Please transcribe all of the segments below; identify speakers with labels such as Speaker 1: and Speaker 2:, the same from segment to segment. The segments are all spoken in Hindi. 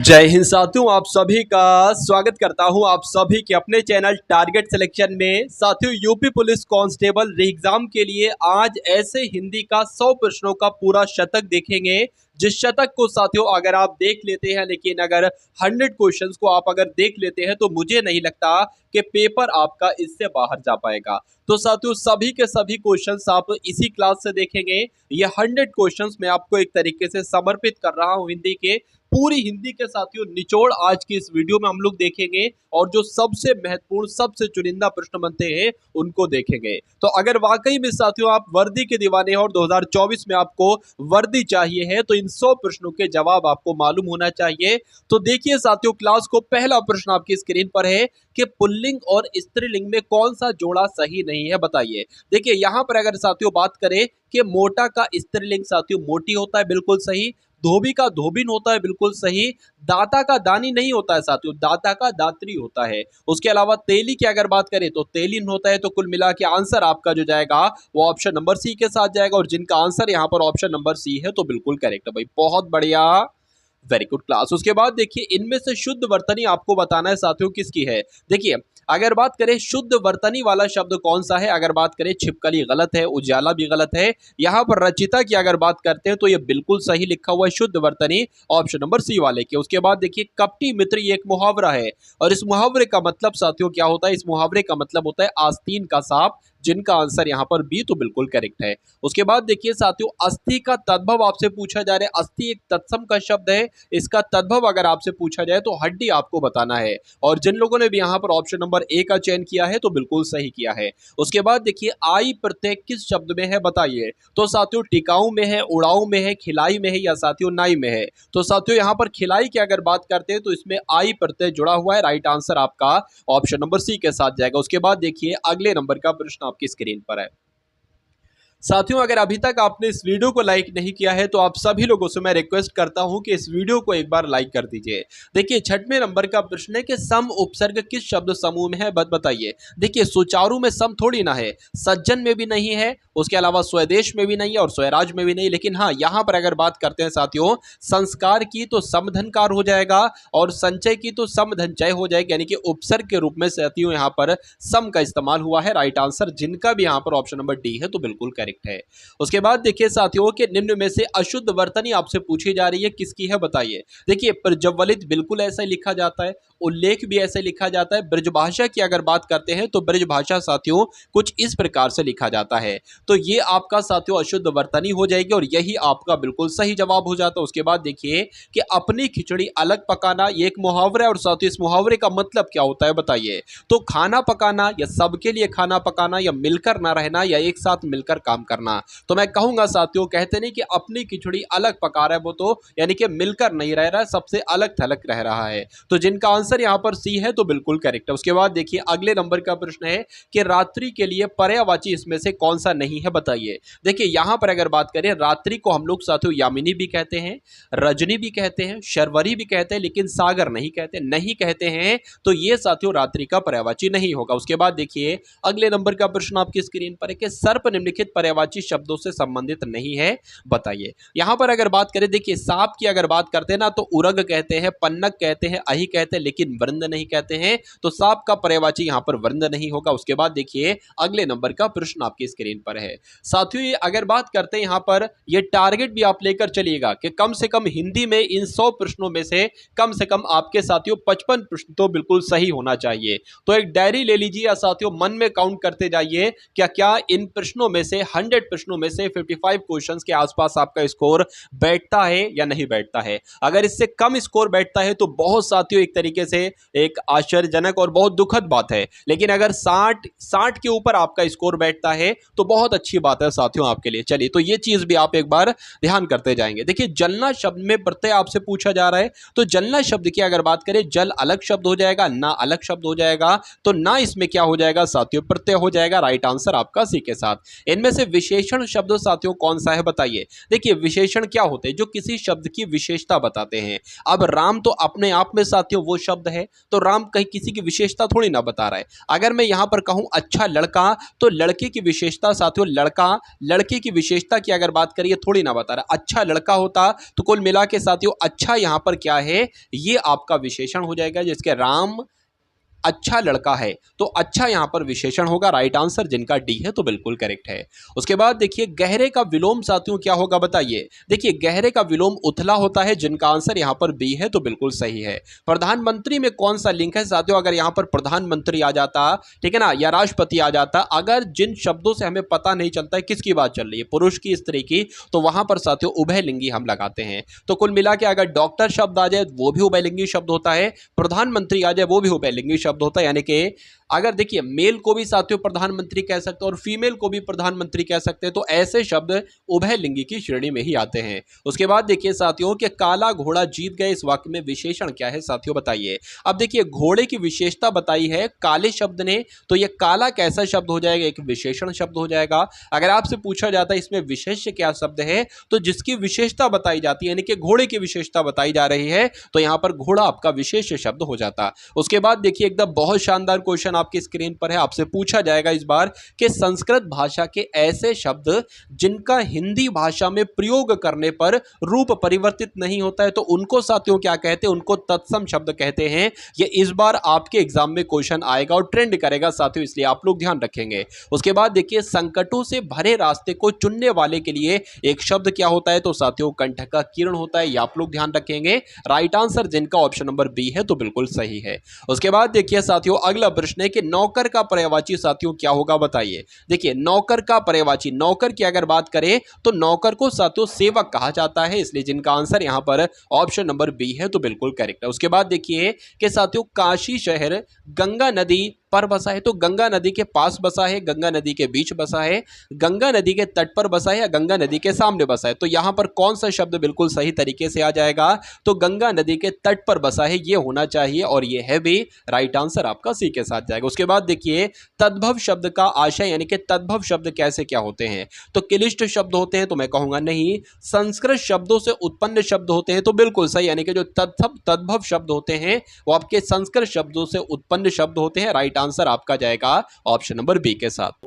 Speaker 1: जय हिंद साथियों, आप सभी का स्वागत करता हूं आप सभी के अपने चैनल टारगेट सिलेक्शन में। साथियों, यूपी पुलिस कांस्टेबल री एग्जाम के लिए आज ऐसे हिंदी का 100 प्रश्नों का पूरा शतक देखेंगे। जिस शतक को साथियों अगर आप देख लेते हैं, लेकिन अगर 100 क्वेश्चंस को आप अगर देख लेते हैं तो मुझे नहीं लगता कि पेपर आपका इससे बाहर जा पाएगा। तो साथियों, सभी के सभी क्वेश्चंस आप इसी क्लास से देखेंगे। ये 100 क्वेश्चंस मैं आपको एक तरीके से समर्पित कर रहा हूं हिंदी के। पूरी हिंदी के साथियों निचोड़ आज की इस वीडियो में हम लोग देखेंगे और जो सबसे महत्वपूर्ण सबसे चुनिंदा प्रश्न बनते हैं उनको देखेंगे। तो अगर वाकई में साथियों आप वर्दी के दीवाने हैं और 2024 में आपको वर्दी चाहिए है तो इन 100 प्रश्नों के जवाब आपको मालूम होना चाहिए। तो देखिए साथियों, क्लास को पहला प्रश्न आपकी स्क्रीन पर है कि पुल्लिंग और स्त्रीलिंग में कौन सा जोड़ा सही नहीं है, बताइए। देखिए यहां पर अगर साथियों बात करें कि मोटा का स्त्रीलिंग साथियों मोटी होता है, बिल्कुल सही। धोबी का धोबिन होता है, बिल्कुल सही। दाता का दानी नहीं होता है साथियों, दाता का दात्री होता है। उसके अलावा तेली की अगर बात करें तो तेलिन होता है। तो कुल मिला के आंसर आपका जो जाएगा वो ऑप्शन नंबर सी के साथ जाएगा, और जिनका आंसर यहाँ पर ऑप्शन नंबर सी है तो बिल्कुल करेक्ट है भाई, बहुत बढ़िया, वेरी गुड क्लास। उसके बाद देखिए इनमें से शुद्ध वर्तनी आपको बताना है साथियों किसकी है। देखिए अगर बात करें शुद्ध वर्तनी वाला शब्द कौन सा है, अगर बात करें छिपकली गलत है, उजाला भी गलत है। यहां पर रचिता की अगर बात करते हैं तो ये बिल्कुल सही लिखा हुआ है शुद्ध वर्तनी, ऑप्शन नंबर सी वाले के। उसके बाद देखिए कपटी मित्र ये एक मुहावरा है, और इस मुहावरे का मतलब साथियों क्या होता है, इस मुहावरे का मतलब होता है आस्तीन का सांप, जिनका आंसर यहाँ पर बी तो बिल्कुल करेक्ट है। उसके बाद देखिए साथियों अस्थि का तद्भव आपसे पूछा जा रहा है। अस्थि एक तत्सम का शब्द है, इसका तद्भव अगर आपसे पूछा जाए तो हड्डी आपको बताना है, और जिन लोगों ने भी यहाँ पर ऑप्शन नंबर ए का चयन किया है तो बिल्कुल सही किया है। उसके बाद देखिए आई प्रत्यय किस शब्द में है, बताइए। तो साथियों टिकाऊ में है, उड़ाऊ में है, खिलाई में है, या साथियों नाई में है। तो साथियों यहाँ पर खिलाई की अगर बात करते हैं तो इसमें आई प्रत्यय जुड़ा हुआ है, राइट आंसर आपका ऑप्शन नंबर सी के साथ जाएगा। उसके बाद देखिए अगले नंबर का प्रश्न आपकी स्क्रीन पर है। साथियों अगर अभी तक आपने इस वीडियो को लाइक नहीं किया है तो आप सभी लोगों से मैं रिक्वेस्ट करता हूं कि इस वीडियो को एक बार लाइक कर दीजिए। देखिए छठवें नंबर का प्रश्न है कि सम उपसर्ग किस शब्द समूह में है, बताइए। देखिए सुचारू में सम थोड़ी ना है, सज्जन में भी नहीं है, उसके अलावा स्वदेश में भी नहीं है, और स्वराज में भी नहीं। लेकिन हाँ यहां पर अगर बात करते हैं साथियों संस्कार की तो समधनकार हो जाएगा, और संचय की तो समधनचय हो जाएगा, यानी कि उपसर्ग के रूप में साथियों यहां पर सम का इस्तेमाल हुआ है, राइट आंसर जिनका भी यहां पर ऑप्शन नंबर डी है तो बिल्कुल करेक्ट है। उसके बाद देखिए साथियों के निम्न में से अशुद्ध वर्तनी आपसे पूछी जा रही है, किसकी है, बताइए। देखिए प्रज्वलित बिल्कुल ऐसा ही लिखा जाता है, उल्लेख भी ऐसे लिखा जाता है। ब्रजभाषा की अगर बात करते हैं तो ब्रजभाषा साथियों कुछ इस प्रकार से लिखा जाता है। तो ये आपका साथियों अशुद्ध वर्तनी हो जाएगी, और यही आपका बिल्कुल सही जवाब हो जाता है। उसके बाद देखिए कि अपनी खिचड़ी अलग पकाना, ये एक मुहावरा है, और साथियों इस मुहावरे का मतलब क्या होता है, बताइए। तो खाना पकाना, या सबके लिए खाना पकाना, या मिलकर ना रहना, या एक साथ मिलकर काम करना। तो मैं कहूंगा साथियों कहते नहीं कि अपनी खिचड़ी अलग पका रहा है, वो तो यानी कि मिलकर नहीं रह रहा है, सबसे अलग थलग रह रहा है। तो जिनका आंसर यहां पर सी है तो बिल्कुल करेक्ट है। उसके बाद देखिए अगले नंबर का प्रश्न है कि रात्रि के लिए पर्यायवाची इसमें से कौन सा नहीं है, बताइए। देखिए यहां पर अगर बात करें रात्रि को हम लोग साथियों यामिनी भी कहते हैं, रजनी भी कहते हैं, शर्वरी भी कहते हैं, लेकिन सागर नहीं कहते, नहीं कहते हैं। तो ये साथियों रात्रि का पर्यायवाची नहीं होगा। उसके बाद देखिए अगले नंबर का प्रश्न आपकी स्क्रीन पर है कि सर्प निम्नलिखित पर्यायवाची शब्दों से संबंधित नहीं है, बताइए। यहां पर अगर बात करें देखिए सांप की अगर बात करते हैं ना तो उरग कहते हैं, पन्नग कहते हैं, अहि कहते हैं, लेकिन वृंद नहीं कहते हैं। तो सांप का पर्यायवाची यहां पर वृंद नहीं होगा। उसके बाद देखिए अगले नंबर का प्रश्न आपकी स्क्रीन पर है। साथियों ये अगर बात करते हैं यहां पर ये टारगेट भी आप लेकर चलिएगा कि कम से कम हिंदी में इन 100 प्रश्नों में से कम आपके साथियों 55 प्रश्न तो बिल्कुल सही होना चाहिए। तो एक डायरी ले लीजिए या साथियों मन में काउंट करते जाइए क्या क्या इन प्रश्नों में से 100 प्रश्नों में से 55 क्वेश्चंस के आसपास आपका स्कोर बैठता है या नहीं बैठता है। अगर इससे कम स्कोर बैठता है तो बहुत साथियों एक तरीके से एक आश्चर्यजनक और बहुत दुखद बात है, लेकिन अगर 60 के ऊपर आपका स्कोर बैठता है तो बहुत अच्छी बात है साथियों आपके लिए। चलिए तो ये चीज भी आप एक बार ध्यान करते जाएंगे। देखिए जलना शब्द में प्रत्यय आपसे पूछा जा रहा है, तो जलना शब्द की अगर बात करें जल अलग शब्द हो जाएगा, ना अलग शब्द हो जाएगा। तो ना इसमें क्या हो जाएगा साथियों प्रत्यय हो जाएगा, राइट आंसर आपका सी के साथ। इनमें से विशेषण शब्द साथियों कौन सा है बताइए। देखिए विशेषण क्या होते हैं, जो किसी शब्द की विशेषता बताते हैं। अब राम तो अपने आप में साथियों वो शब्द है, तो राम कहीं किसी की विशेषता थोड़ी ना बता रहा है। अगर मैं यहां पर कहूं अच्छा लड़का, तो लड़के की विशेषता साथियों लड़का, लड़के की विशेषता की अगर बात करिए थोड़ी ना बता रहा। अच्छा लड़का होता तो कुल मिला के साथियों अच्छा यहां पर क्या है, ये आपका विशेषण हो जाएगा, जिसके राम अच्छा लड़का है, तो अच्छा यहां पर विशेषण होगा। राइट आंसर जिनका डी है तो बिल्कुल करेक्ट है। उसके बाद देखिए गहरे का विलोम साथियों क्या होगा बताइए। देखिए गहरे का विलोम उथला होता है, जिनका आंसर यहां पर बी है तो बिल्कुल सही है। प्रधानमंत्री में कौन सा लिंक है साथियों, अगर यहां पर प्रधानमंत्री आ जाता, ठीक है ना, या राष्ट्रपति आ जाता, अगर जिन शब्दों से हमें पता नहीं चलता है किसकी बात चल रही है, पुरुष की स्त्री की, तो वहां पर साथियों उभयलिंगी हम लगाते हैं। तो कुल मिला के अगर डॉक्टर शब्द आ जाए वो भी उभयलिंगी शब्द होता है, प्रधानमंत्री आ जाए वो भी उभयलिंगी शब्द होता है। यानी कि अगर देखिए मेल को भी साथियों प्रधानमंत्री कह सकते हैं और फीमेल को भी प्रधानमंत्री कह सकते हैं, तो ऐसे शब्द उभयलिंगी की श्रेणी में ही आते हैं। उसके बाद देखिए साथियों कि काला घोड़ा जीत गए, इस वाक्य में विशेषण क्या है साथियों बताइए। अब देखिए घोड़े की विशेषता बताई है काले शब्द ने, तो यह काला कैसा शब्द हो जाएगा, एक विशेषण शब्द हो जाएगा। अगर आपसे पूछा जाता है इसमें विशेष्य क्या शब्द है, तो जिसकी विशेषता बताई जाती है, यानी कि घोड़े की विशेषता बताई जा रही है, तो यहां पर घोड़ा आपका विशेष शब्द हो जाता। उसके बाद देखिए एकदम बहुत शानदार क्वेश्चन आपकी स्क्रीन पर है, आपसे पूछा जाएगा इस बार कि संस्कृत भाषा के ऐसे शब्द जिनका हिंदी भाषा में प्रयोग करने पर रूप परिवर्तित नहीं होता है, तो उनको साथियों क्या कहते हैं, उनको तत्सम शब्द कहते हैं। ये इस बार आपके एग्जाम में क्वेश्चन आएगा और ट्रेंड करेगा साथियों, इसलिए आप लोग ध्यान रखेंगे। उसके बाद देखिए संकटों से भरे रास्ते को चुनने वाले के लिए एक शब्द क्या होता है, तो साथियों कंठ का किरण होता है, ये आप लोग ध्यान रखेंगे। राइट आंसर जिनका ऑप्शन नंबर बी है तो बिल्कुल सही है। उसके बाद देखिए साथियों अगला प्रश्न है कि नौकर का पर्यायवाची साथियों क्या होगा बताइए। देखिए नौकर का पर्यायवाची, नौकर की अगर बात करें तो नौकर को साथियों सेवक कहा जाता है, इसलिए जिनका आंसर यहां पर ऑप्शन नंबर बी है तो बिल्कुल करेक्ट है। उसके बाद देखिए कि साथियों काशी शहर गंगा नदी पर बसा है, तो गंगा नदी के पास बसा है, गंगा नदी के बीच बसा है, गंगा नदी के तट पर बसा है, या गंगा नदी के सामने बसा है, तो यहां पर कौन सा शब्द बिल्कुल सही तरीके से आ जाएगा, तो गंगा नदी के तट पर बसा है ये होना चाहिए, और ये है भी। राइट आंसर आपका सी के साथ जाएगा। उसके बाद देखिए तद्भव शब्द का आशय, यानी कि तद्भव शब्द कैसे क्या होते हैं, तो क्लिष्ट शब्द होते हैं, तो मैं कहूंगा नहीं। संस्कृत शब्दों से उत्पन्न शब्द होते हैं, तो बिल्कुल सही, यानी कि जो तद्भव शब्द होते हैं वो आपके संस्कृत शब्दों से उत्पन्न शब्द होते हैं। राइट आंसर आपका जाएगा ऑप्शन नंबर बी के साथ।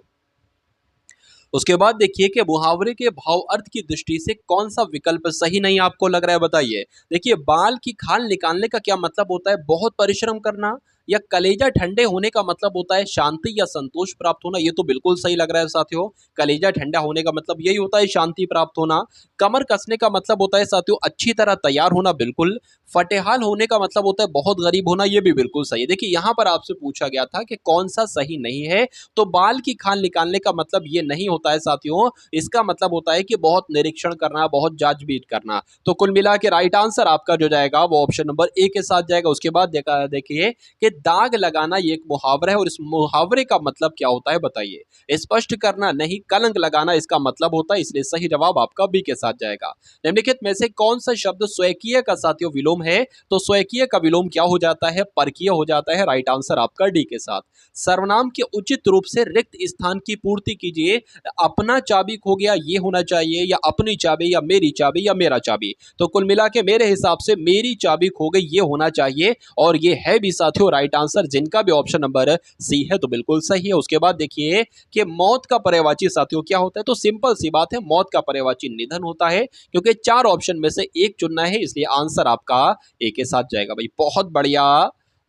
Speaker 1: उसके बाद देखिए कि मुहावरे के भाव अर्थ की दृष्टि से कौन सा विकल्प सही नहीं आपको लग रहा है बताइए। देखिए बाल की खाल निकालने का क्या मतलब होता है, बहुत परिश्रम करना, या कलेजा ठंडे होने का मतलब होता है शांति या संतोष प्राप्त होना, ये तो बिल्कुल सही लग रहा है साथियों। कलेजा ठंडा होने का मतलब यही होता है शांति प्राप्त होना। कमर कसने का मतलब होता है साथियों अच्छी तरह तैयार होना, बिल्कुल। फटेहाल होने का मतलब होता है बहुत गरीब होना, ये भी बिल्कुल सही है। देखिए यहाँ पर आपसे पूछा गया था कि कौन सा सही नहीं है, तो बाल की खाल निकालने का मतलब ये नहीं होता है साथियों, इसका मतलब होता है कि बहुत निरीक्षण करना, बहुत जांच-बीच करना। तो कुल मिला के राइट आंसर आपका जो जाएगा वो ऑप्शन नंबर ए के साथ जाएगा। उसके बाद देखिए कि दाग लगाना ये एक मुहावरा है, और इस मुहावरे का मतलब क्या होता है बताइए। स्पष्ट करना नहीं, कलंक लगाना इसका मतलब होता है, इसलिए सही जवाब आपका बी के साथ जाएगा। निम्नलिखित में से कौन सा शब्द स्वकीय का साथियों विलोम है, तो स्वकीय का विलोम क्या हो जाता है, परकीय हो जाता है। राइट आंसर आपका डी के साथ। सर्वनाम के उचित रूप से रिक्त स्थान की पूर्ति कीजिए, अपना चाबी खो गया ये होना चाहिए, या अपनी चाबी, या मेरी चाबी, या मेरा चाबी। तो कुल मिला के मेरे हिसाब से मेरी चाबी खो गई ये होना चाहिए, और ये है भी साथियों राइट आंसर, जिनका भी ऑप्शन नंबर सी है तो बिल्कुल सही है। उसके बाद देखिए कि मौत का पर्यायवाची साथियों क्या होता है, तो सिंपल सी बात है, मौत का पर्यायवाची निधन होता है, क्योंकि चार ऑप्शन में से एक चुनना है, इसलिए आंसर आपका ए के साथ जाएगा। भाई बहुत बढ़िया,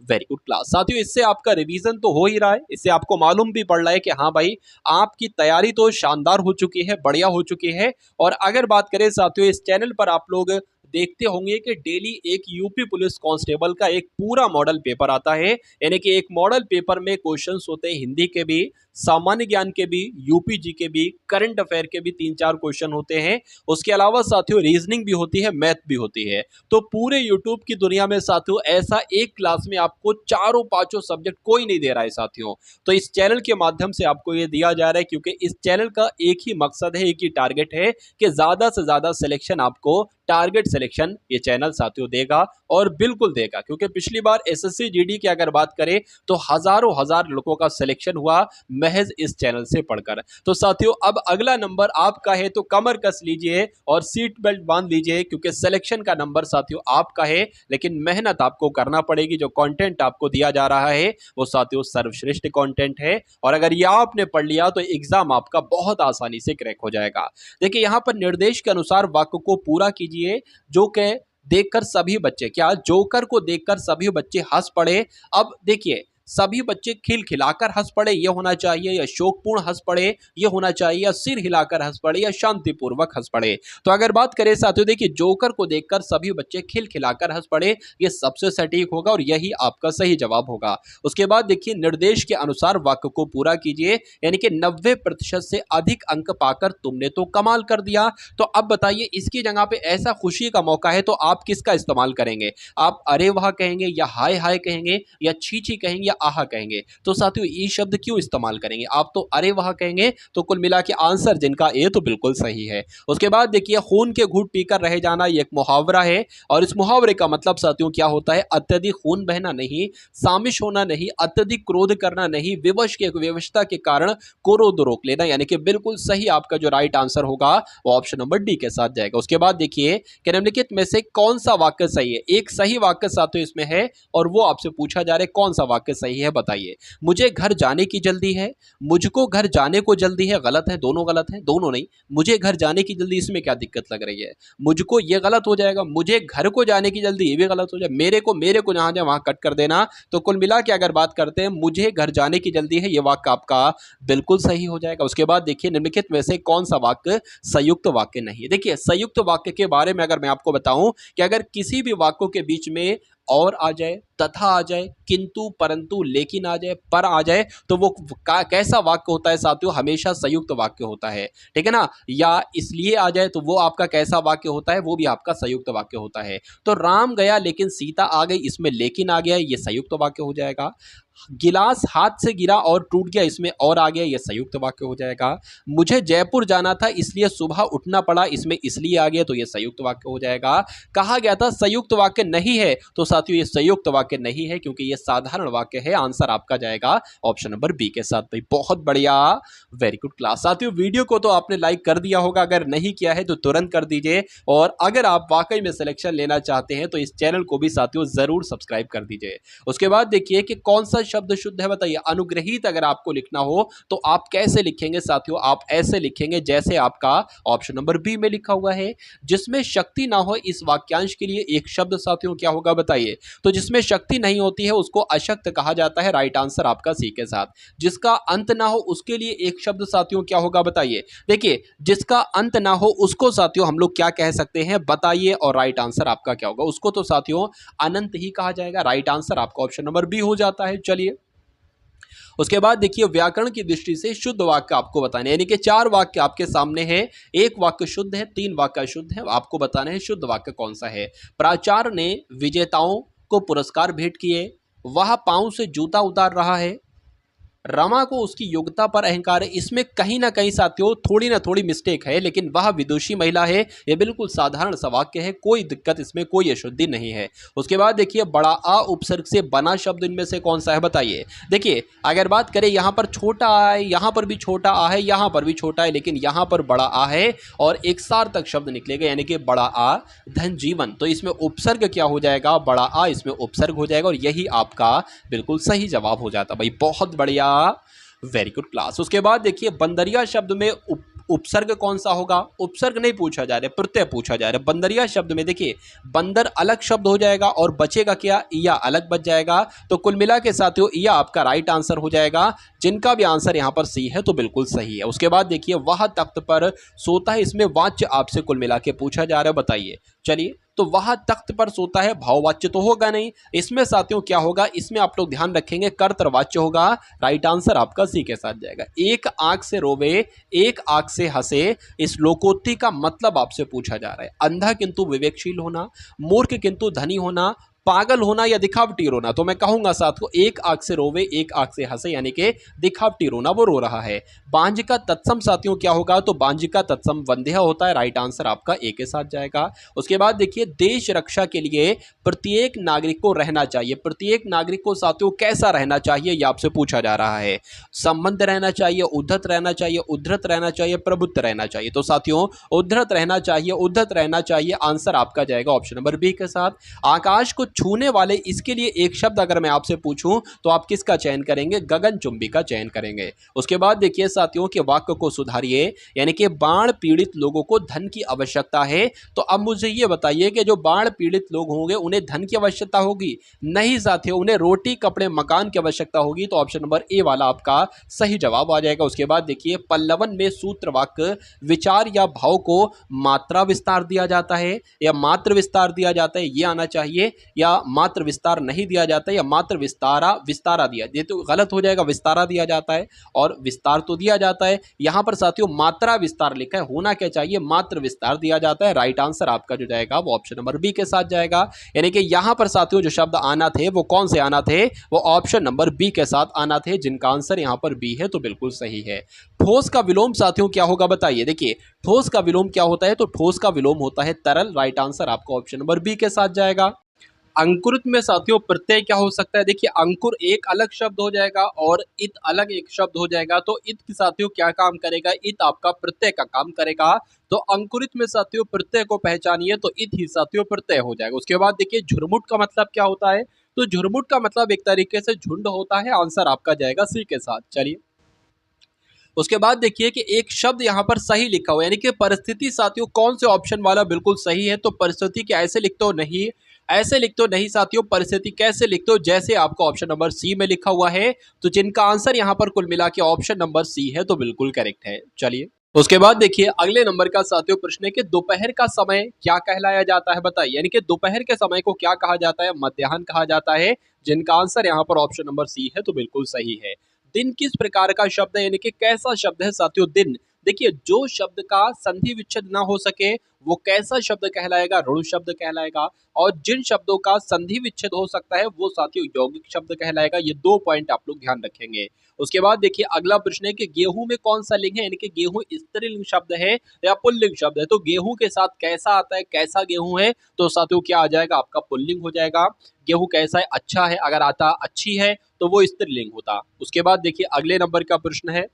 Speaker 1: वेरी गुड क्लास साथियों। इससे आपका रिवीजन तो हो ही रहा है, इससे आपको मालूम भी पड़ रहा है कि हाँ भाई आपकी तैयारी तो शानदार हो चुकी है, बढ़िया हो चुकी है। और अगर बात करें साथियों इस चैनल पर आप लोग देखते होंगे कि डेली एक यूपी पुलिस कांस्टेबल का एक पूरा मॉडल पेपर आता है, यानी कि एक मॉडल पेपर में क्वेश्चंस होते हैं हिंदी के भी, सामान्य ज्ञान के भी, यूपी जी के भी, करंट अफेयर के भी 3-4 क्वेश्चन होते हैं। उसके अलावा साथियों रीजनिंग भी होती है, मैथ भी होती है। तो पूरे यूट्यूब की दुनिया में साथियों ऐसा एक क्लास में आपको चारों पांचों सब्जेक्ट कोई नहीं दे रहा है साथियों। तो इस चैनल के माध्यम से आपको ये दिया जा रहा है, क्योंकि इस चैनल का एक ही मकसद है, एक ही टारगेट है कि ज्यादा से ज्यादा सिलेक्शन आपको टारगेट सिलेक्शन ये चैनल साथियों देगा और बिल्कुल देगा, क्योंकि पिछली बार एसएससी जीडी की अगर बात करें तो हजारों हजार लोगों का सिलेक्शन हुआ महज इस चैनल से पढ़कर। तो साथियों अब अगला नंबर आपका है, तो कमर कस लीजिए और सीट बेल्ट बांध लीजिए, क्योंकि सिलेक्शन का नंबर साथियों आपका है, लेकिन मेहनत आपको करना पड़ेगी। जो कंटेंट आपको दिया जा रहा है वो साथियों सर्वश्रेष्ठ कंटेंट है, और अगर यह आपने पढ़ लिया तो एग्जाम आपका बहुत आसानी से क्रैक हो जाएगा। देखिए यहां पर निर्देश के अनुसार वाक्य को पूरा कीजिए। जो के देखकर सभी बच्चे, क्या जोकर को देखकर सभी बच्चे हंस पड़े। अब देखिए सभी बच्चे खिलखिलाकर हंस पड़े ये होना चाहिए, या शोकपूर्ण हंस पड़े ये होना चाहिए, या सिर हिलाकर हंस पड़े, या शांतिपूर्वक हंस पड़े। तो अगर बात करें साथियों देखिए जोकर को देखकर सभी बच्चे खिलखिलाकर हंस पड़े, ये सबसे सटीक होगा और यही आपका सही जवाब होगा। उसके बाद देखिए निर्देश के अनुसार वाक्य को पूरा कीजिए, यानी कि 90% से अधिक अंक पाकर तुमने तो कमाल कर दिया। तो अब बताइए इसकी जगह पे ऐसा खुशी का मौका है तो आप किसका इस्तेमाल करेंगे? आप अरे वाह कहेंगे, या हाय हाय कहेंगे, या छी छी कहेंगे, आहा कहेंगे? तो साथियों ये शब्द क्यों इस्तेमाल करेंगे? आप तो अरे वाह कहेंगे। तो कुल मिला के आंसर जिनका ए तो बिल्कुल सही है। उसके बाद देखिए खून के घूंट पीकर रह जाना ये एक मुहावरा है, और इस मुहावरे का मतलब साथियों क्या होता है? अत्यधिक खून बहना नहीं, सामिश होना नहीं, अत्यधिक क्रोध करना नहीं, विवश के विवशता के कारण क्रोध रोक लेना, यानी कि बिल्कुल सही आपका जो राइट आंसर होगा वो ऑप्शन नंबर डी के साथ जाएगा। उसके बाद देखिए कि निम्नलिखित में से कौन सा वाक्य सही है? एक सही वाक्य साथियों इसमें है और वो आपसे पूछा जा रहा है कौन सा वाक्य सही है, बताइए। मुझे घर जाने की जल्दी है, मुझको घर जाने को जल्दी है, गलत है, दोनों गलत है, दोनों नहीं। मुझे घर जाने की जल्दी, इसमें क्या दिक्कत लग रही है? मुझको ये गलत हो जाएगा, मुझे घर को जाने की जल्दी ये भी गलत हो जाए, मेरे को जहां जाए वहां कट कर देना। तो कुल मिला के अगर बात करते हैं मुझे घर जाने की जल्दी है, ये वाक्य आपका बिल्कुल सही हो जाएगा। उसके बाद देखिए निम्नलिखित में से कौन सा वाक्य संयुक्त वाक्य नहीं है? देखिए संयुक्त वाक्य के बारे में अगर मैं आपको बताऊं कि अगर किसी भी वाक्यों के बीच में और आ जाए, तथा आ जाए, किंतु, परंतु, लेकिन आ जाए, पर आ जाए, तो वो कैसा वाक्य होता है साथियों? हमेशा संयुक्त वाक्य होता है, ठीक है ना। या इसलिए आ जाए तो वो आपका कैसा वाक्य होता है? वो भी आपका संयुक्त वाक्य होता है। तो राम गया लेकिन सीता आ गई, इसमें लेकिन आ गया, ये संयुक्त वाक्य हो जाएगा। गिलास हाथ से गिरा और टूट गया, इसमें और आ गया, ये संयुक्त वाक्य हो जाएगा। मुझे जयपुर जाना था इसलिए सुबह उठना पड़ा, इसमें इसलिए आ गया, तो ये संयुक्त वाक्य हो जाएगा। कहा गया था संयुक्त वाक्य नहीं है, तो साथियों ये संयुक्त वाक्य नहीं है क्योंकि ये साधारण वाक्य है। आंसर आपका जाएगा ऑप्शन नंबर बी के साथ। भाई बहुत बढ़िया, वेरी गुड क्लास। साथियों वीडियो को तो आपने लाइक कर दिया होगा, अगर नहीं किया है तो तुरंत कर दीजिए, और अगर आप वाकई में सिलेक्शन लेना चाहते हैं तो इस चैनल को भी साथियों जरूर सब्सक्राइब कर दीजिए। उसके बाद देखिए कि कौन सा शब्द शुद्ध है, बताइए। अनुग्रहित अगर आपको लिखना हो तो आप कैसे लिखेंगे साथियों? आप ऐसे लिखेंगे जैसे आपका ऑप्शन नंबर बी में लिखा हुआ है। जिसमें शक्ति ना हो इस वाक्यांश के लिए एक शब्द साथियों क्या होगा, बताइए। तो जिसमें शक्ति नहीं होती है उसको अशक्त कहा जाता है, राइट आंसर आपका सी के साथ। जिसका अंत ना हो उसके लिए एक शब्द साथियों क्या होगा, बताइए। देखिए जिसका अंत ना हो उसको साथियों हम लोग क्या कह सकते हैं, बताइए, और राइट आंसर आपका क्या होगा? उसको तो साथियों अनंत ही कहा जाएगा, राइट आंसर आपका ऑप्शन नंबर बी हो जाता है। चलिए उसके बाद देखिए व्याकरण की दृष्टि से शुद्ध वाक्य आपको बताने, यानी कि 4 वाक्य आपके सामने हैं, एक वाक्य शुद्ध है, 3 वाक्य अशुद्ध है, आपको बताना है शुद्ध वाक्य कौन सा है। प्राचार्य ने विजेताओं को पुरस्कार भेंट किए, वह पांव से जूता उतार रहा है, रमा को उसकी योग्यता पर अहंकार है, इसमें कहीं ना कहीं साथियों थोड़ी ना थोड़ी मिस्टेक है, लेकिन वह विदुषी महिला है, यह बिल्कुल साधारण सा वाक्य है, कोई दिक्कत इसमें, कोई अशुद्धि नहीं है। उसके बाद देखिए बड़ा आ उपसर्ग से बना शब्द इनमें से कौन सा है, बताइए। देखिए अगर बात करें यहाँ पर छोटा आ है, यहाँ पर भी छोटा आ है, यहाँ पर भी छोटा है, लेकिन यहाँ पर बड़ा आ है और एक सार्थक शब्द निकलेगा, यानी कि बड़ा आ धन जीवन। तो इसमें उपसर्ग क्या हो जाएगा, बड़ा आ, इसमें उपसर्ग हो जाएगा, और यही आपका बिल्कुल सही जवाब हो जाता। भाई बहुत बढ़िया, वेरी गुड क्लास। उसके बाद देखिए बंदरिया शब्द में उपसर्ग कौन सा होगा? उपसर्ग नहीं पूछा जा रहा है, प्रत्यय पूछा जा रहा है। बंदरिया शब्द में देखिए बंदर अलग शब्द हो जाएगा और बचेगा क्या, या अलग बच जाएगा। तो कुल मिला के साथियों या आपका राइट आंसर हो जाएगा, जिनका भी आंसर यहाँ पर सी है तो बिल्कुल सही है। उसके बाद देखिए वह तख्त पर सोता है, इसमें वाच्य आपसे कुल मिला के पूछा जा रहा है, बताइए। चलिए तो वह तख्त पर सोता है, भाववाच्य तो होगा नहीं, इसमें साथियों क्या होगा, इसमें आप लोग ध्यान रखेंगे कर्तृवाच्य होगा, राइट आंसर आपका सी के साथ जाएगा। एक आंख से रोवे एक आंख से हंसे, इस लोकोक्ति का मतलब आपसे पूछा जा रहा है। अंधा किंतु विवेकशील होना, मूर्ख किंतु धनी होना, पागल होना या दिखावटी रोना, तो मैं कहूंगा साथ को एक आंख से रोवे एक आंख से हंसे, यानी कि दिखावटी रोना, वो रो रहा है। बांझ का तत्सम साथियों क्या होगा, तो बांझ का तत्सम वंध्या होता है, राइट आंसर आपका ए के साथ जाएगा। उसके बाद देखिए देश रक्षा के लिए प्रत्येक नागरिक को रहना चाहिए, प्रत्येक नागरिक को साथियों कैसा रहना चाहिए यह आपसे पूछा जा रहा है। संबंध रहना चाहिए, उद्धत रहना चाहिए, उद्धत रहना चाहिए, प्रबुद्ध रहना चाहिए, तो साथियों उद्धत रहना चाहिए, उद्धत रहना चाहिए, आंसर आपका जाएगा ऑप्शन नंबर बी के साथ। आकाश को छूने वाले, इसके लिए एक शब्द अगर मैं आपसे पूछूं तो आप किसका चयन करेंगे, गगनचुंबी का चयन करेंगे। उसके बाद देखिए साथियों के वाक्य को सुधारिए, यानी कि बाढ़ पीड़ित लोगों को धन की आवश्यकता है, तो अब मुझे ये बताइए कि जो बाढ़ पीड़ित लोग होंगे उन्हें धन की आवश्यकता होगी, नहीं साथियों, उन्हें रोटी कपड़े मकान की आवश्यकता होगी, तो ऑप्शन नंबर ए वाला आपका सही जवाब आ जाएगा। उसके बाद देखिए पल्लवन में सूत्र वाक्य विचार या भाव को मात्रा विस्तार दिया जाता है या मात्र विस्तार दिया जाता है, ये आना चाहिए, या मात्र विस्तार नहीं दिया जाता है, या मात्र विस्तारा दिया, ये तो गलत हो जाएगा, विस्तारा दिया जाता है और विस्तार तो दिया जाता है। यहां पर साथियों मात्रा विस्तार लिखा है, होना क्या चाहिए, मात्र विस्तार दिया जाता है। राइट आंसर आपका जो जाएगा वो ऑप्शन नंबर बी के साथ जाएगा, यानी कि यहां पर साथियों जो शब्द आना थे वो कौन से आना थे, वो ऑप्शन नंबर बी के साथ आना थे, जिनका आंसर यहां पर बी है, तो बिल्कुल सही है। ठोस का विलोम साथियों क्या होगा बताइए, देखिए ठोस का विलोम क्या होता है, तो ठोस का विलोम होता है तरल, राइट आंसर आपका ऑप्शन नंबर बी के साथ जाएगा। अंकुरित में साथियों प्रत्यय क्या हो सकता है, देखिए अंकुर एक अलग शब्द हो जाएगा और इत अलग एक शब्द हो जाएगा, तो इत की साथियों क्या काम करेगा, इत आपका प्रत्यय का काम करेगा, तो अंकुरित में साथियों प्रत्यय को पहचानिए, तो इत ही साथियों प्रत्यय हो जाएगा। उसके बाद देखिए झुरमुट का मतलब क्या होता है, तो झुरमुट का मतलब एक तरीके से झुंड होता है, आंसर आपका जाएगा सी के साथ। चलिए उसके बाद देखिए कि एक शब्द यहाँ पर सही लिखा हुआ है, यानी कि परिस्थिति साथियों कौन से ऑप्शन वाला बिल्कुल सही है, तो परिस्थिति क्या ऐसे लिखते हो, नहीं ऐसे लिखते हो, नहीं साथियों, परिस्थिति कैसे लिखते हो, जैसे आपका ऑप्शन नंबर सी में लिखा हुआ है, तो जिनका आंसर यहाँ पर कुल मिला के ऑप्शन नंबर सी है, तो बिल्कुल करेक्ट है। चलिए उसके बाद देखिए अगले नंबर का साथियों प्रश्न है कि दोपहर का समय क्या कहलाया जाता है, बताइए, यानी कि दोपहर के समय को क्या कहा जाता है, मध्याह्न कहा जाता है, जिनका आंसर यहाँ पर ऑप्शन नंबर सी है, तो बिल्कुल सही है। दिन किस प्रकार का शब्द है, यानी कि कैसा शब्द है साथियों दिन, देखिए जो शब्द का संधि विच्छेद ना हो सके वो कैसा शब्द कहलाएगा, ऋण शब्द कहलाएगा, और जिन शब्दों का संधि विच्छेद हो सकता है वो साथियों यौगिक शब्द कहलाएगा। ये 2 पॉइंट आप लोग ध्यान रखेंगे। उसके बाद देखिए अगला प्रश्न है कि गेहूं में कौन सा लिंग है, यानी कि गेहूं स्त्रीलिंग शब्द है या पुल्लिंग शब्द है, तो गेहूं के साथ कैसा आता है, कैसा गेहूं है, तो साथियों क्या आ जाएगा आपका पुल्लिंग हो जाएगा। गेहूं कैसा है, अच्छा है, अगर आता अच्छी है तो वो स्त्रीलिंग होता। उसके बाद देखिए अगले नंबर का प्रश्न है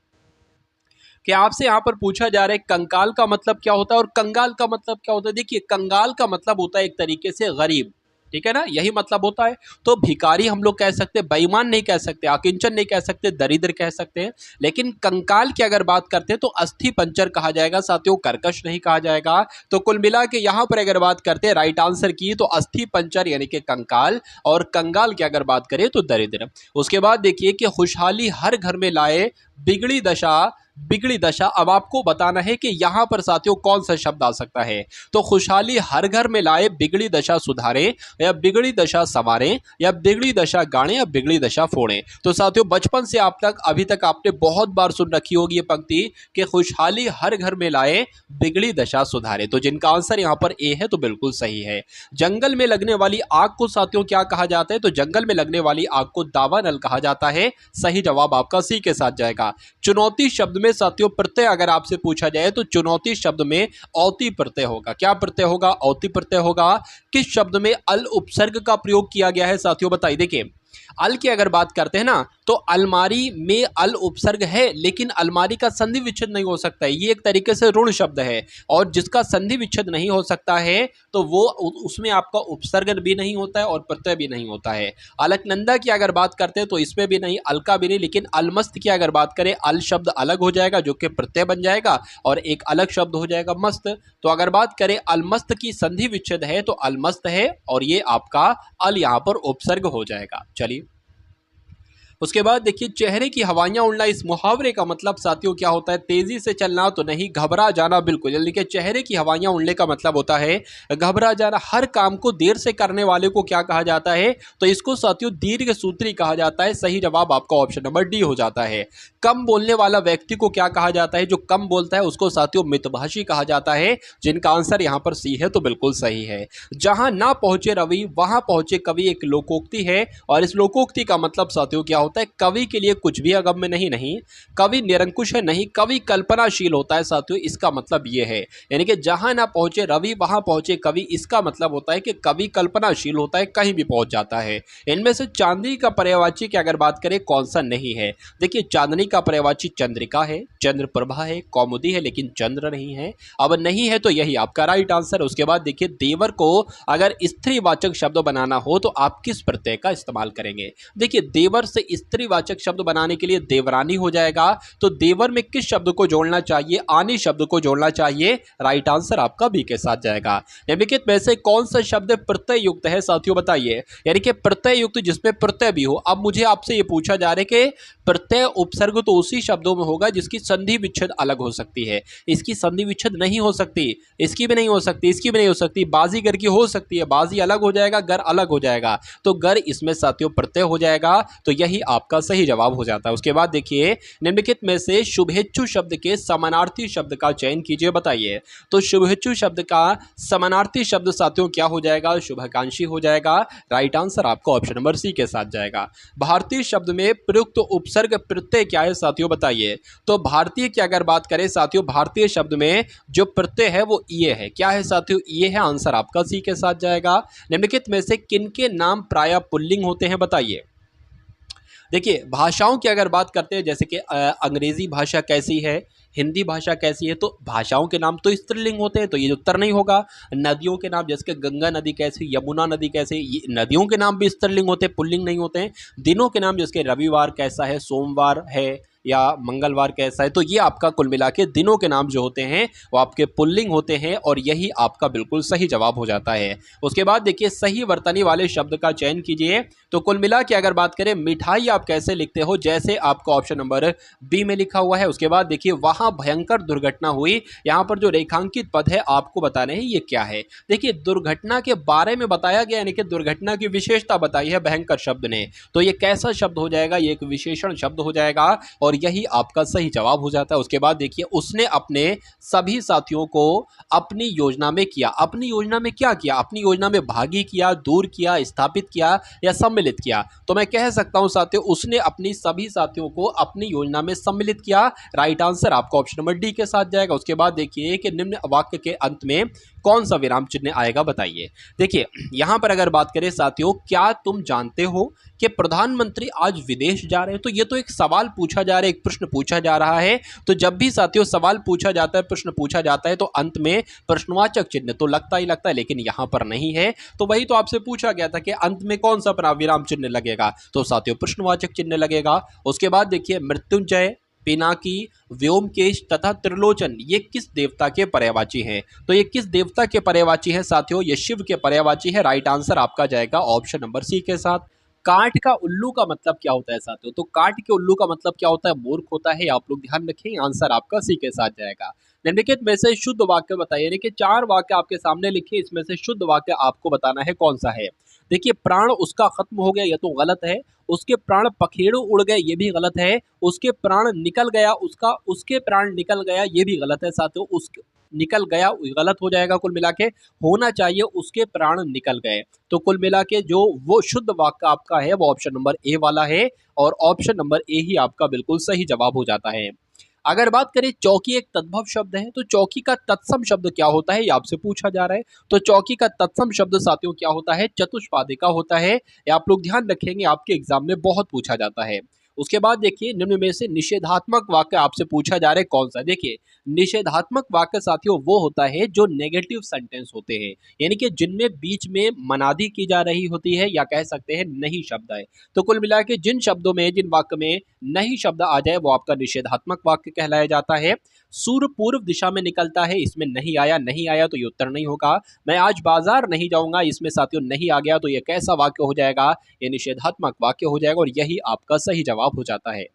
Speaker 1: कि आपसे यहाँ पर पूछा जा रहा है कंकाल का मतलब क्या होता है और कंगाल का मतलब क्या होता है। देखिए कंगाल का मतलब होता है एक तरीके से गरीब, ठीक है ना, यही मतलब होता है। तो भिखारी हम लोग कह सकते हैं, बेईमान नहीं कह सकते, आकिंचन नहीं कह सकते, दरिद्र कह सकते हैं। लेकिन कंकाल की अगर बात करते हैं तो अस्थि पंचर कहा जाएगा साथियों, कर्कश नहीं कहा जाएगा। तो कुल मिला के यहाँ पर अगर बात करते हैं राइट आंसर की तो अस्थि पंचर यानी कि कंकाल, और कंगाल की अगर बात करें तो दरिद्र। उसके बाद देखिए कि खुशहाली हर घर में लाए बिगड़ी दशा, बिगड़ी दशा, अब आपको बताना है कि यहां पर साथियों कौन सा शब्द आ सकता है। तो खुशहाली हर घर में लाए बिगड़ी दशा सुधारे, या बिगड़ी दशा संवारे, या बिगड़ी दशा गाड़े, या बिगड़ी दशा फोड़े। तो साथियों बचपन से आप तक अभी तक आपने बहुत बार सुन रखी होगी ये पंक्ति कि खुशहाली हर घर में लाए बिगड़ी दशा सुधारे, तो जिनका आंसर यहाँ पर ए है, तो बिल्कुल सही है। जंगल में लगने वाली आग को साथियों क्या कहा जाता है, तो जंगल में लगने वाली आग को दावानल कहा जाता है, सही जवाब आपका सी के साथ जाएगा। चुनौती शब्द में साथियों प्रत्यय अगर आपसे पूछा जाए तो चुनौती शब्द में औती प्रत्यय होगा, क्या प्रत्यय होगा, औती प्रत्यय होगा। किस शब्द में अल उपसर्ग का प्रयोग किया गया है साथियों, बताइए। देखिए अल की अगर बात करते हैं ना तो अलमारी में अल उपसर्ग है, लेकिन अलमारी का संधि विच्छेद नहीं हो सकता है, ये एक तरीके से ऋण शब्द है, और जिसका संधि विच्छेद नहीं हो सकता है तो वो उसमें आपका उपसर्ग भी नहीं होता है और प्रत्यय भी नहीं होता है। अलकनंदा की अगर बात करते हैं तो इसमें भी नहीं, अलका भी नहीं, लेकिन अलमस्त की अगर बात करें अल शब्द अलग हो जाएगा जो कि प्रत्यय बन जाएगा और एक अलग शब्द हो जाएगा मस्त। तो अगर बात करें अलमस्त की संधि विच्छेद है तो अलमस्त है, और ये आपका अल यहाँ पर उपसर्ग हो जाएगा। चलिए उसके बाद देखिए चेहरे की हवाइयां उड़ना, इस मुहावरे का मतलब साथियों क्या होता है? तेजी से चलना तो नहीं, घबरा जाना बिल्कुल। यानी कि चेहरे की हवाइयां उड़ने का मतलब होता है घबरा जाना। हर काम को देर से करने वाले को क्या कहा जाता है? तो इसको साथियों दीर्घ सूत्री कहा जाता है। सही जवाब आपका ऑप्शन नंबर डी हो जाता है। कम बोलने वाला व्यक्ति को क्या कहा जाता है? जो कम बोलता है उसको साथियों मितभाषी कहा जाता है, जिनका आंसर यहां पर सी है, तो बिल्कुल सही है। जहां ना पहुंचे रवि वहां पहुंचे कवि, एक लोकोक्ति है और इस लोकोक्ति का मतलब साथियों क्या होता है? कवि के लिए कुछ भी अगम्य नहीं, नहीं कवि निरंकुश है, नहीं कवि कल्पनाशील होता है साथियों, इसका मतलब यह है। यानी कि जहां ना पहुंचे रवि वहां पहुंचे कवि, इसका मतलब होता है कि कवि कल्पनाशील होता है, कहीं भी पहुंच जाता है। इनमें से चांदनी का पर्यायवाची की अगर बात करें कौन सा नहीं है? देखिए चांदनी का पर्यायवाची चंद्रिका है, चंद्रप्रभा है, कौमुदी है, लेकिन चंद्र नहीं है। अब नहीं है तो यही आपका राइट आंसर। उसके बाद देखिए देवर को अगर स्त्रीवाचक शब्द बनाना हो तो आप किस प्रत्यय का इस्तेमाल करेंगे? देखिए देवर से स्त्रीवाचक शब्द बनाने के लिए देवरानी हो जाएगा, तो देवर में किस शब्द को जोड़ना चाहिए? आनी शब्द को जोड़ना चाहिए। राइट आंसर आपका बी के साथ जाएगा। निम्नलिखित में से कौन सा शब्द प्रत्यय युक्त है साथियों बताइए? यानी कि प्रत्यय युक्त जिसमें प्रत्यय भी हो। अब मुझे आपसे ये पूछा जा रहा है कि प्रत्यय उपसर्ग तो उसी शब्दों में होगा जिसकी संधि विच्छेद अलग हो सकती है। इसकी संधि विच्छेद नहीं हो सकती, इसकी भी नहीं हो सकती, इसकी भी नहीं हो सकती। बाजीगर की हो सकती है, बाजी अलग हो जाएगा, गर अलग हो जाएगा, तो गर इसमें साथियों प्रत्यय हो जाएगा, तो यही आपका सही जवाब हो जाता है। उसके बाद देखिए निम्नलिखित में से शुभेच्छु शब्द के समानार्थी शब्द का चयन कीजिए, बताइए। तो शुभेच्छु शब्द का समानार्थी शब्द साथियों क्या हो जाएगा? शुभाकांक्षी हो जाएगा। राइट आंसर आपको ऑप्शन नंबर सी के साथ जाएगा। भारतीय शब्द में प्रयुक्त उपसर्ग प्रत्यय क्या है साथियों बताइए? तो भारतीय की अगर बात करें साथियों, भारतीय शब्द में जो प्रत्यय है वो ये है। क्या है साथियों? ये है। आंसर आपका सी के साथ जाएगा। निम्नलिखित में से किनके नाम प्रायः पुल्लिंग होते हैं बताइए? देखिए भाषाओं की अगर बात करते हैं, जैसे कि अंग्रेजी भाषा कैसी है, हिंदी भाषा कैसी है, तो भाषाओं के नाम तो स्त्रीलिंग होते हैं, तो ये उत्तर नहीं होगा। नदियों के नाम जैसे कि गंगा नदी कैसी, यमुना नदी कैसे, ये नदियों के नाम भी स्त्रीलिंग होते हैं, पुल्लिंग नहीं होते हैं। दिनों के नाम जैसे कि रविवार कैसा है, सोमवार है या मंगलवार कैसा है, तो ये आपका कुल मिला के दिनों के नाम जो होते हैं वो आपके पुल्लिंग होते हैं, और यही आपका बिल्कुल सही जवाब हो जाता है। उसके बाद देखिए सही वर्तनी वाले शब्द का चयन कीजिए। तो कुल मिला के अगर बात करें मिठाई आप कैसे लिखते हो? जैसे आपका ऑप्शन नंबर बी में लिखा हुआ है। उसके बाद देखिए वहां भयंकर दुर्घटना हुई, यहाँ पर जो रेखांकित पद है आपको बताने हैं ये क्या है। देखिए दुर्घटना के बारे में बताया गया, यानी कि दुर्घटना की विशेषता बताई है भयंकर शब्द ने, तो ये कैसा शब्द हो जाएगा? ये एक विशेषण शब्द हो जाएगा, और यही आपका सही जवाब हो जाता है। उसके बाद देखिए उसने अपने सभी साथियों को अपनी योजना में किया। अपनी योजना में क्या किया? अपनी योजना में भागी किया, दूर किया, स्थापित किया या सम्मिलित किया? तो मैं कह सकता हूं साथियों उसने अपनी सभी साथियों को अपनी योजना में सम्मिलित किया। राइट आंसर आपका ऑप्शन नंबर डी के साथ जाएगा। उसके बाद देखिए कि निम्न वाक्य के अंत में कौन सा विराम चिन्ह आएगा बताइए। देखिए यहां पर अगर बात करें साथियों, क्या तुम जानते हो कि प्रधानमंत्री आज विदेश जा रहे हैं? तो ये तो एक सवाल पूछा जा रहा है, एक प्रश्न पूछा जा रहा है। तो जब भी साथियों सवाल पूछा जाता है, प्रश्न पूछा जाता है, तो अंत में प्रश्नवाचक चिन्ह तो लगता ही लगता है, लेकिन यहां पर नहीं है। तो वही तो आपसे पूछा गया था कि अंत में कौन सा विराम चिन्ह लगेगा, तो साथियों प्रश्नवाचक चिन्ह लगेगा। उसके बाद देखिए मृत्युंजय, पिनाकी, व्योमकेश तथा त्रिलोचन ये किस देवता के पर्यायवाची हैं? तो ये किस देवता के पर्यायवाची है साथियों? ये शिव के पर्यायवाची है। राइट आंसर आपका जाएगा ऑप्शन नंबर सी के साथ। काठ का उल्लू का मतलब क्या होता है साथियों? तो काठ के उल्लू का मतलब क्या होता है? मूर्ख होता है। आप लोग ध्यान रखें, आंसर आपका सी के साथ जाएगा। निम्नलिखित में से शुद्ध वाक्य बताइए। यानी कि 4 वाक्य आपके सामने लिखे, इसमें से शुद्ध वाक्य आपको बताना है कौन सा है। देखिए प्राण उसका खत्म हो गया, ये तो गलत है। उसके प्राण पखेरु उड़ गए, ये भी गलत है। उसके प्राण निकल गया, उसके प्राण निकल गया, ये भी गलत है साथियों। उसके निकल गया गलत हो जाएगा। कुल मिला के होना चाहिए उसके प्राण निकल गए। तो कुल मिला के जो वो शुद्ध वाक्य आपका है वो ऑप्शन नंबर ए वाला है, और ऑप्शन नंबर ए ही आपका बिल्कुल सही जवाब हो जाता है। अगर बात करें चौकी एक तद्भव शब्द है, तो चौकी का तत्सम शब्द क्या होता है, ये आपसे पूछा जा रहा है। तो चौकी का तत्सम शब्द साथियों क्या होता है? चतुष्पादिका होता है। ये आप लोग ध्यान रखेंगे, आपके एग्जाम में बहुत पूछा जाता है। उसके बाद देखिए निम्न में से निषेधात्मक वाक्य आपसे पूछा जा रहा है कौन सा। देखिए निषेधात्मक वाक्य साथियों वो होता है जो नेगेटिव सेंटेंस होते हैं, यानी कि जिनमें बीच में मनादी की जा रही होती है, या कह सकते हैं नहीं शब्द है। तो कुल मिला के जिन शब्दों में, जिन वाक्य में नहीं शब्द आ जाए वो आपका निषेधात्मक वाक्य कहलाया जाता है। सूर्य पूर्व दिशा में निकलता है, इसमें नहीं आया, नहीं आया तो ये उत्तर नहीं होगा। मैं आज बाजार नहीं जाऊंगा, इसमें साथियों नहीं आ गया तो ये कैसा वाक्य हो जाएगा, ये निषेधात्मक वाक्य हो जाएगा और यही आपका सही जवाब हो जाता है।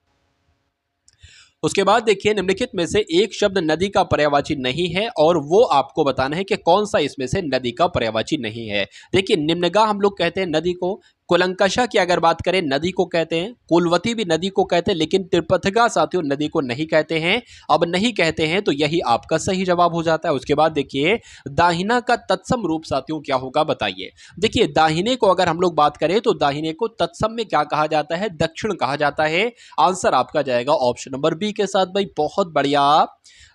Speaker 1: उसके बाद देखिए निम्नलिखित में से एक शब्द नदी का पर्यायवाची नहीं है और वो आपको बताना है कि कौन सा इसमें से नदी का पर्यायवाची नहीं है। देखिए निम्नगा हम लोग कहते हैं नदी को, कुलंकषा की अगर बात करें नदी को कहते हैं, कुलवती भी नदी को कहते हैं, लेकिन त्रिपथगा साथियों नदी को नहीं कहते हैं। अब नहीं कहते हैं तो यही आपका सही जवाब हो जाता है। उसके बाद देखिए दाहिना का तत्सम रूप साथियों क्या होगा बताइए। देखिए दाहिने को अगर हम लोग बात करें तो दाहिने को तत्सम में क्या कहा जाता है, दक्षिण कहा जाता है। आंसर आपका जाएगा ऑप्शन नंबर बी के साथ भाई, बहुत बढ़िया,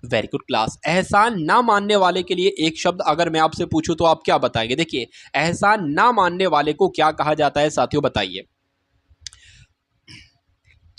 Speaker 1: वेरी गुड क्लास। एहसान ना मानने वाले के लिए एक शब्द अगर मैं आपसे पूछूं तो आप क्या बताएंगे। देखिए एहसान ना मानने वाले को क्या कहा जाता है साथियों बताइए।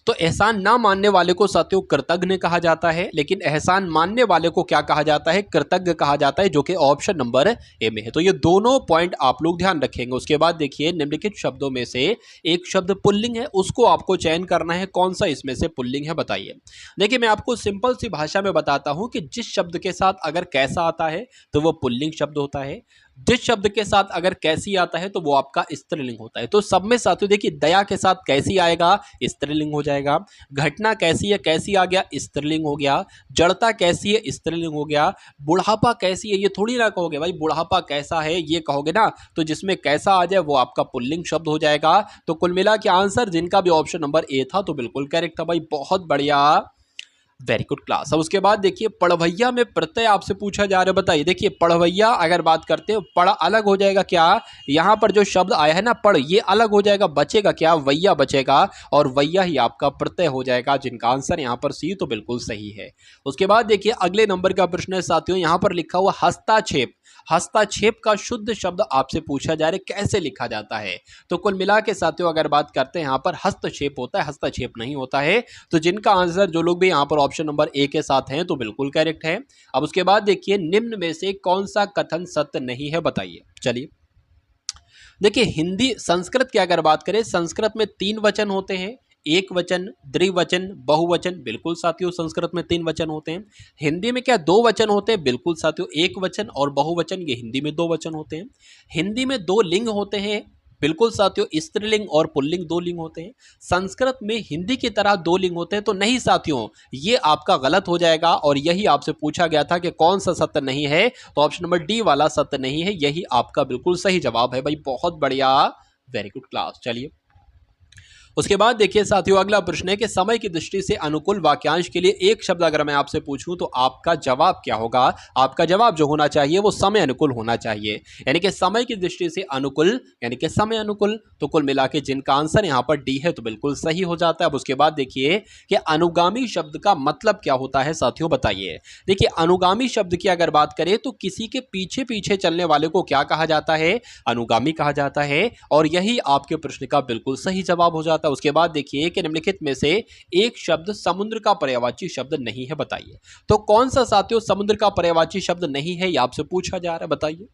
Speaker 1: तो एहसान ना मानने वाले को साथियों कृतज्ञ कहा जाता है, लेकिन एहसान मानने वाले को क्या कहा जाता है, कृतज्ञ कहा जाता है, जो कि ऑप्शन नंबर ए में है। तो ये दोनों पॉइंट आप लोग ध्यान रखेंगे। उसके बाद देखिए निम्नलिखित शब्दों में से एक शब्द पुल्लिंग है, उसको आपको चयन करना है, कौन सा इसमें से पुल्लिंग है बताइए। देखिए मैं आपको सिंपल सी भाषा में बताता हूं कि जिस शब्द के साथ अगर कैसा आता है तो वो पुल्लिंग शब्द होता है, जिस शब्द के साथ अगर कैसी आता है तो वो आपका स्त्रीलिंग होता है। तो सब में साथियों देखिए दया के साथ कैसी आएगा, स्त्रीलिंग हो जाएगा। घटना कैसी है, कैसी आ गया, स्त्रीलिंग हो गया। जड़ता कैसी है, स्त्रीलिंग हो गया। बुढ़ापा कैसी है, ये थोड़ी ना कहोगे भाई बुढ़ापा कैसा है, ये कहोगे ना, तो जिसमें कैसा आ जाए वो आपका पुल्लिंग शब्द हो जाएगा। तो कुल मिला के आंसर जिनका भी ऑप्शन नंबर ए था तो बिल्कुल करेक्ट था भाई, बहुत बढ़िया, वेरी गुड क्लास। अब उसके बाद देखिए पढ़वैया में प्रत्यय आपसे पूछा जा रहा है बताइए। देखिए पढ़वैया अगर बात करते हो, पढ़ अलग हो जाएगा क्या, यहाँ पर जो शब्द आया है ना पढ़, ये अलग हो जाएगा, बचेगा क्या, वैया बचेगा और वैया ही आपका प्रत्यय हो जाएगा, जिनका आंसर यहाँ पर सी तो बिल्कुल सही है। उसके बाद देखिए अगले नंबर का प्रश्न है साथियों, यहाँ पर लिखा हुआ हस्ताक्षेप। हस्ताक्षेप का शुद्ध शब्द आपसे पूछा जा रहा है कैसे लिखा जाता है। तो कुल मिला के साथियों अगर बात करते हैं यहाँ पर हस्तक्षेप होता है, हस्तक्षेप नहीं होता है। तो जिनका आंसर जो लोग भी यहाँ पर ऑप्शन नंबर ए के साथ हैं तो बिल्कुल करेक्ट है। अब उसके बाद देखिए निम्न में से कौन सा कथन सत्य नहीं है बताइए। चलिए देखिए हिंदी संस्कृत की अगर बात करें, संस्कृत में 3 वचन होते हैं, एक वचन, द्विवचन, बहुवचन। बिल्कुल साथियों संस्कृत में 3 वचन होते हैं। हिंदी में क्या 2 वचन होते हैं, बिल्कुल साथियों एक वचन और बहुवचन, ये हिंदी में 2 वचन होते हैं। हिंदी में 2 लिंग होते हैं, बिल्कुल साथियों स्त्रीलिंग और पुल्लिंग 2 लिंग होते हैं। संस्कृत में हिंदी की तरह 2 लिंग होते हैं, तो नहीं साथियों ये आपका गलत हो जाएगा और यही आपसे पूछा गया था कि कौन सा सत्य नहीं है, तो ऑप्शन नंबर डी वाला सत्य नहीं है, यही आपका बिल्कुल सही जवाब है भाई, बहुत बढ़िया, वेरी गुड क्लास। चलिए उसके बाद देखिए साथियों अगला प्रश्न है कि समय की दृष्टि से अनुकूल वाक्यांश के लिए एक शब्द अगर मैं आपसे पूछूं तो आपका जवाब क्या होगा। आपका जवाब जो होना चाहिए वो समय अनुकूल होना चाहिए, यानी कि समय की दृष्टि से अनुकूल यानी कि समय अनुकूल। तो कुल मिला के जिनका आंसर यहां पर डी है तो बिल्कुल सही हो जाता है। अब उसके बाद देखिए कि अनुगामी शब्द का मतलब क्या होता है साथियों बताइए। देखिए अनुगामी शब्द की अगर बात करें तो किसी के पीछे पीछे चलने वाले को क्या कहा जाता है, अनुगामी कहा जाता है, और यही आपके प्रश्न का बिल्कुल सही जवाब हो जाता है। उसके बाद देखिए कि निम्नलिखित में से एक शब्द समुद्र का पर्यायवाची शब्द नहीं है बताइए। तो कौन सा साथियों समुद्र का पर्यायवाची शब्द नहीं है, ये आपसे पूछा जा रहा है बताइए।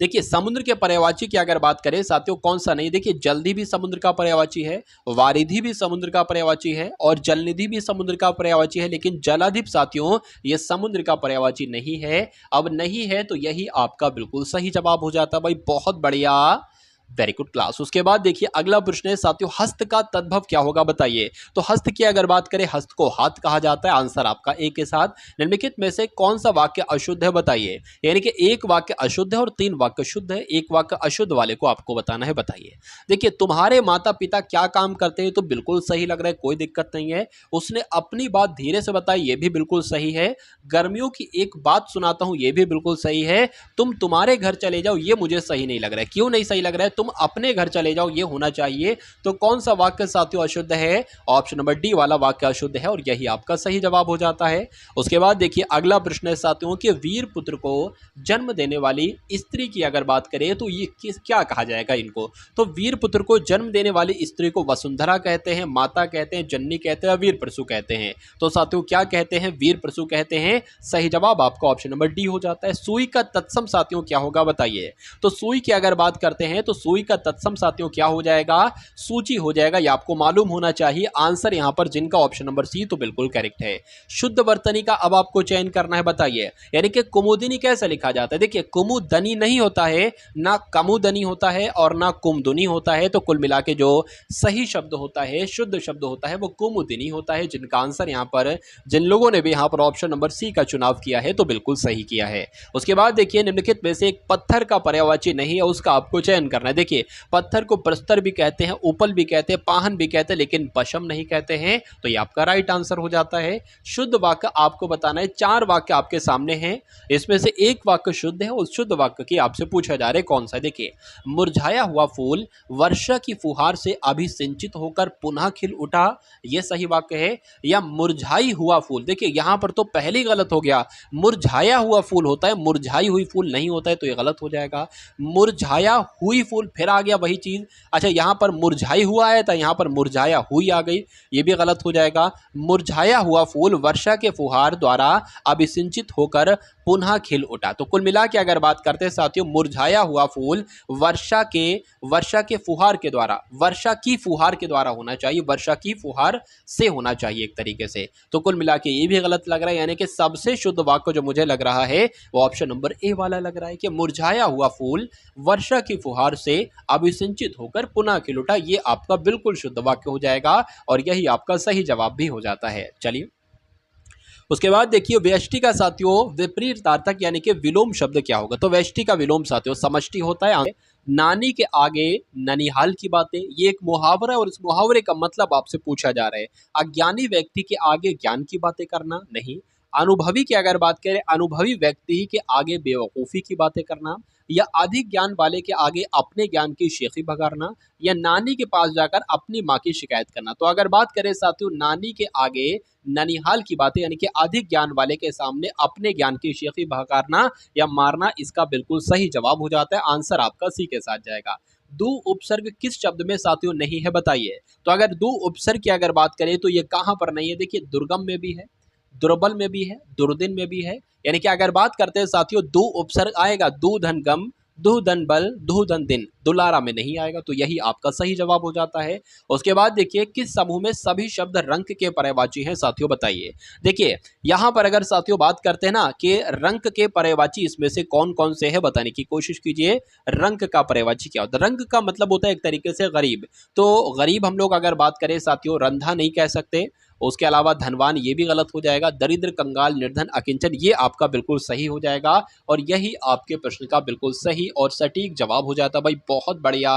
Speaker 1: देखिए समुद्र के पर्यायवाची की अगर बात करें साथियों कौन सा नहीं, देखिए जल्दी भी समुद्र का पर्यायवाची है, वारिधि भी समुद्र का पर्यायवाची है और जलनिधि भी समुद्र का पर्यायवाची है, लेकिन जलाधिप साथियों ये समुद्र का पर्यायवाची नहीं है। अब नहीं है तो यही आपका बिल्कुल सही जवाब हो जाता है भाई, बहुत बढ़िया, वेरी गुड क्लास। उसके बाद देखिए अगला प्रश्न है साथियों हस्त का तद्भव क्या होगा बताइए। तो हस्त की अगर बात करें, हस्त को हाथ कहा जाता है, आंसर आपका ए के साथ। निम्नलिखित में से कौन सा वाक्य अशुद्ध है बताइए, यानी कि एक वाक्य अशुद्ध है और 3 वाक्य शुद्ध है, एक वाक्य अशुद्ध वाले को आपको बताना है बताइए। देखिए तुम्हारे माता पिता क्या काम करते हैं, तो बिल्कुल सही लग रहा है, कोई दिक्कत नहीं है। उसने अपनी बात धीरे से बताई, ये भी बिल्कुल सही है। गर्मियों की एक बात सुनाता हूं, ये भी बिल्कुल सही है। तुम तुम्हारे घर चले जाओ, ये मुझे सही नहीं लग रहा है। क्यों नहीं सही लग रहा है, तुम अपने घर चले जाओ, ये होना चाहिए। तो कौन सा वाक्य साथियों अशुद्ध है, ऑप्शन नंबर डी वाला वाक्य अशुद्ध है और यही आपका सही जवाब हो जाता है। उसके बाद देखिए अगला प्रश्न है साथियों कि वीर पुत्र को जन्म देने वाली स्त्री की अगर बात करें तो ये क्या कहा जाएगा इनको। तो वीर पुत्र को जन्म देने वाली स्त्री को वसुंधरा कहते हैं, माता कहते हैं, जननी कहते हैं, वीर प्रसू कहते हैं। तो साथियों क्या कहते हैं, वीर प्रसू कहते हैं। सही जवाब आपका ऑप्शन नंबर डी हो जाता है। सुई का तत्सम साथियों क्या होगा बताइए। तो सुई की अगर बात करते हैं तो सुई सुई का तत्सम साथियों क्या हो जाएगा, सूची हो जाएगा। ये आपको मालूम होना चाहिए। आंसर यहां पर जिनका ऑप्शन नंबर सी तो बिल्कुल करेक्ट है। शुद्ध वर्तनी का अब आपको चयन करना है, बताइए। यानी कि कुमुदिनी कैसे लिखा जाता है? देखिए कुमुदनी नहीं होता है, ना कमुदनी होता है और ना कुमदुनी होता है। तो कुल मिला के जो सही शब्द होता है, शुद्ध शब्द होता है, वो कुमुदिनी होता है। जिनका आंसर यहाँ पर जिन लोगों ने भी यहाँ पर ऑप्शन नंबर सी का चुनाव किया है तो बिल्कुल सही किया है। उसके बाद देखिए निम्नलिखित में से एक पत्थर का पर्यायवाची नहीं है, उसका आपको चयन करना है। देखिए पत्थर को प्रस्तर भी कहते हैं, उपल भी कहते हैं, पाहन भी कहते हैं, लेकिन पशम नहीं कहते हैं। तो ये आपका राइट आंसर हो जाता है। शुद्ध वाक्य आपको बताना है। 4 वाक्य आपके सामने हैं, इसमें से एक वाक्य शुद्ध है। उस शुद्ध वाक्य की आपसे पूछा जा रहा है कौन सा। देखिए मुरझाया हुआ फूल वर्षा की फुहार से अभी सिंचित होकर पुनः खिल उठा, यह सही वाक्य है। या मुरझाई हुआ फूल, देखिए यहां पर तो पहले गलत हो गया। मुरझाया हुआ फूल होता है, मुरझाई हुई फूल नहीं होता है, तो यह गलत हो जाएगा। मुरझाया हुई फूल फिर आ गया वही चीज। अच्छा यहां पर मुरझाई हुआ आया था, यहां पर मुरझाया हुई आ गई, ये भी गलत हो जाएगा। मुरझाया हुआ फूल वर्षा के फुहार द्वारा अभिसिंचित होकर पुनः खिल उठा। तो कुल मिला के अगर बात करते हैं साथियों, मुरझाया हुआ फूल वर्षा के फुहार के द्वारा, वर्षा की फुहार के द्वारा होना चाहिए, वर्षा की फुहार से होना चाहिए एक तरीके से। तो कुल मिला के ये भी गलत लग रहा है। यानी कि सबसे शुद्ध वाक्य जो मुझे लग रहा है वो ऑप्शन नंबर ए वाला लग रहा है कि मुरझाया हुआ फूल वर्षा की फुहार से अभिसिंचित होकर पुनः खिल उठा। ये आपका बिल्कुल शुद्ध वाक्य हो जाएगा और यही आपका सही जवाब भी हो जाता है। चलिए उसके बाद देखिए व्यष्टि का साथियों विपरीतार्थक यानी कि विलोम शब्द क्या होगा। तो व्यष्टि का विलोम साथियों समष्टि होता है। नानी के आगे ननिहाल की बातें, ये एक मुहावरा है और इस मुहावरे का मतलब आपसे पूछा जा रहा है। अज्ञानी व्यक्ति के आगे ज्ञान की बातें करना नहीं। अनुभवी की अगर बात करें, अनुभवी व्यक्ति के आगे बेवकूफ़ी की बातें करना। या अधिक ज्ञान वाले के आगे अपने ज्ञान की शेखी बघारना। या नानी के पास जाकर अपनी माँ की शिकायत करना। तो अगर बात करें साथियों नानी के आगे ननिहाल की बातें यानी कि अधिक ज्ञान वाले के सामने अपने ज्ञान की शेखी बघारना या मारना, इसका बिल्कुल सही जवाब हो जाता है। आंसर आपका सी के साथ जाएगा। दो उपसर्ग किस शब्द में साथियों नहीं है, बताइए। तो अगर दो उपसर्ग की अगर बात करें तो ये कहां पर नहीं है? देखिए दुर्गम में भी है, दुर्बल में भी है, दुर्दिन में भी है। यानी कि अगर बात करते हैं साथियों दो उपसर्ग आएगा, दो धन गम, दो धन बल, दो धन दिन, दुलारा में नहीं आएगा। तो यही आपका सही जवाब हो जाता है। उसके बाद देखिए किस समूह में सभी शब्द रंक के पर्यायवाची हैं साथियों, बताइए। देखिए यहां पर अगर साथियों बात करते हैं ना कि रंक के पर्यायवाची इसमें से कौन कौन से है, बताने की कोशिश कीजिए। रंक का पर्यायवाची क्या होता है? रंक का मतलब होता है एक तरीके से गरीब। तो गरीब हम लोग अगर बात करें साथियों रंधा नहीं कह सकते। उसके अलावा धनवान ये भी गलत हो जाएगा। दरिद्र, कंगाल, निर्धन, अकिंचन ये आपका बिल्कुल सही हो जाएगा और यही आपके प्रश्न का बिल्कुल सही और सटीक जवाब हो जाता। भाई बहुत बढ़िया,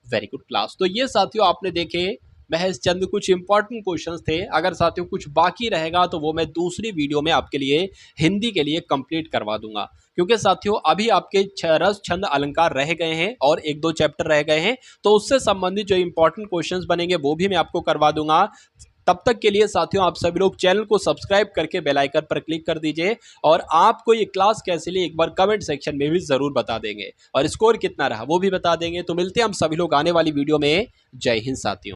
Speaker 1: वेरी गुड क्लास। तो ये साथियों आपने देखे महज चंद कुछ इंपॉर्टेंट क्वेश्चंस थे। अगर साथियों कुछ बाकी रहेगा तो वो मैं दूसरी वीडियो में आपके लिए हिंदी के लिए कंप्लीट करवा दूंगा, क्योंकि साथियों अभी आपके रस छंद अलंकार रह गए हैं और 1-2 चैप्टर रह गए हैं। तो उससे संबंधित जो इंपॉर्टेंट क्वेश्चंस बनेंगे वो भी मैं आपको करवा दूंगा। तब तक के लिए साथियों आप सभी लोग चैनल को सब्सक्राइब करके बेल आइकन पर क्लिक कर दीजिए और आपको ये क्लास कैसे ली एक बार कमेंट सेक्शन में भी जरूर बता देंगे और स्कोर कितना रहा वो भी बता देंगे। तो मिलते हैं हम सभी लोग आने वाली वीडियो में। जय हिंद साथियों।